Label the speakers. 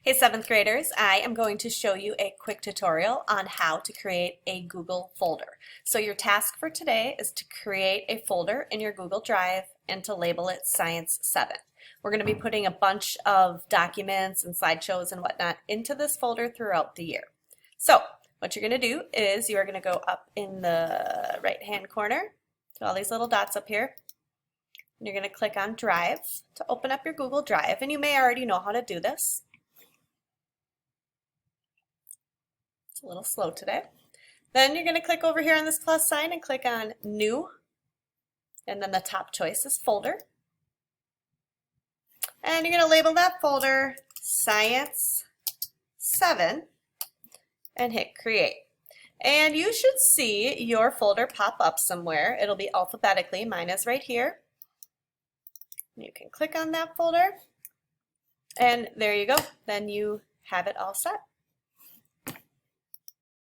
Speaker 1: Hey, seventh graders, I am going to show you a quick tutorial on how to create a Google folder. So your task for today is to create a folder in your Google Drive and to label it Science 7. We're going to be putting a bunch of documents and slideshows and whatnot into this folder throughout the year. So what you're going to do is you are going to go up in the right-hand corner to all these little dots up here. And you're going to click on Drive to open up your Google Drive, and you may already know how to do this. It's a little slow today. Then you're going to click over here on this plus sign and click on New, and then the top choice is Folder. And you're going to label that folder Science 7 and hit Create. And you should see your folder pop up somewhere. It'll be alphabetically. Mine is right here. You can click on that folder, and there you go. Then you have it all set.